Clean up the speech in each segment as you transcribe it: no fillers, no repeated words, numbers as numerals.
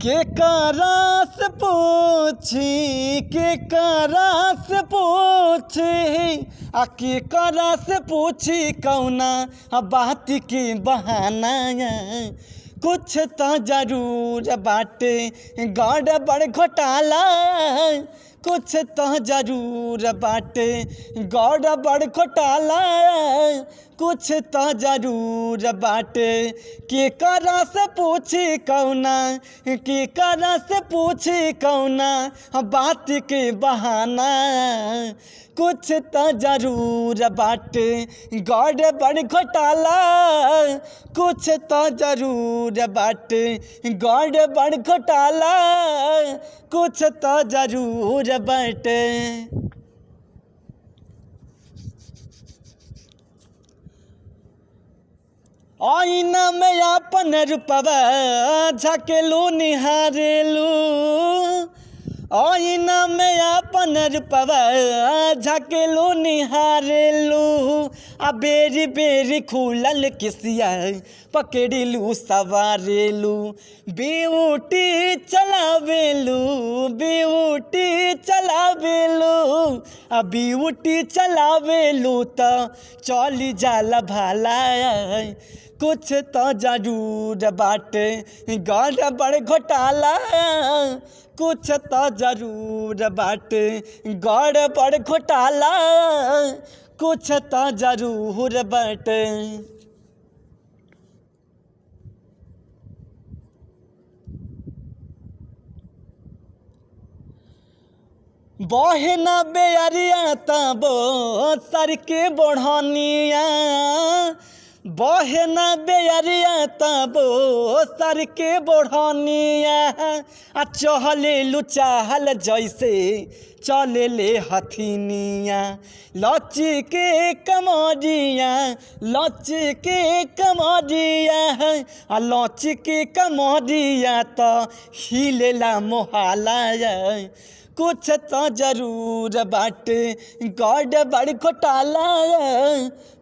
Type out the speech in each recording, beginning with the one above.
के करास पूछी के करास पूछी के करास पूछी कौना बात के बहाना कुछ तो जरूर बाटे गड़बड़ घोटाला कुछ तो जरूर बाटे गड़बड़ घोटाला कुछ तो जरूर बाटे के करा से पूछी कौना के करा से पूछी कौना बात के बहाना कुछ तो जरूर बाटे गड़बड़ घोटाला कुछ तो जरूर बाटे गड़बड़ घोटाला कुछ तो जरूर बाटे। आईना में अपन रूपवा झकेलू निहारेलू आईना में अपन रूपवा झकेलू निहारेलू बेरी बेरी खुलल किसिया पकड़लू सवारेलू ब्यूटी चलावेलू ब्यूटी चलावेलू ब्यूटी चलावेलू तो चली जाला भाला कुछ तो जरूर बाटे गड़बड़ घोटाला कुछ तो जरूर बाटे गड़बड़ घोटाला कुछ तो जरूर बाटे। बहना बेअरिया तबो सर के बढ़निया बहना बेअरिया तबो सर के बढ़निया चहले चाहल जैसे चले ले हथिनिया लची के कमरिया लची के कमरिया लची के कमरिया तो हिलेला मोहाला कुछ तो जरूर बाटे गड़बड़ घोटाला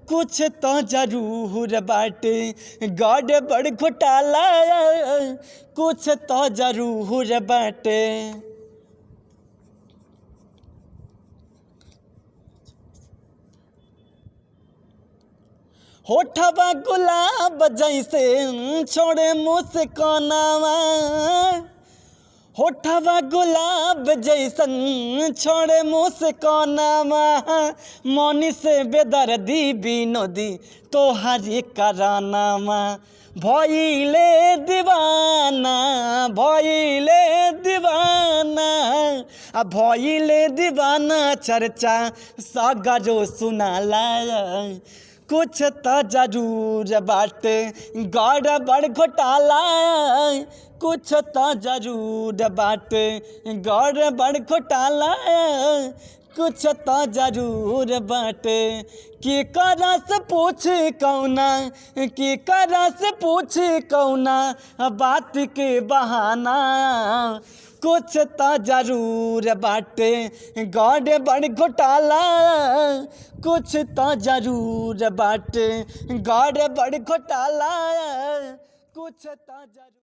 कुछ तो जरूर बाटे गड़बड़ घोटाला कुछ तो जरूर बाटे। होठवा गुलाब जैसे छोड़े मुस्कानावा होठवा गुलाब जैसन छोड़े मुस्कानावा मनी से बेदर्दी बिनोदी तोहरी करानामा भइले दीवाना भइले दीवाना भइले दीवाना चर्चा सगरो सुनाला कुछ तो जरूर बाटे गड़बड़ घोटाला कुछ तो जरूर बाटे गड़बड़ घोटाला कुछ तो जरूर बाटे। के करा से पूछ कौना के करा से पूछ कौना बात के बहाना कुछ तो जरूर बाटे गड़बड़ घोटाला कुछ तो जरूर बाटे गड़बड़ घोटाला कुछ तो जरूर।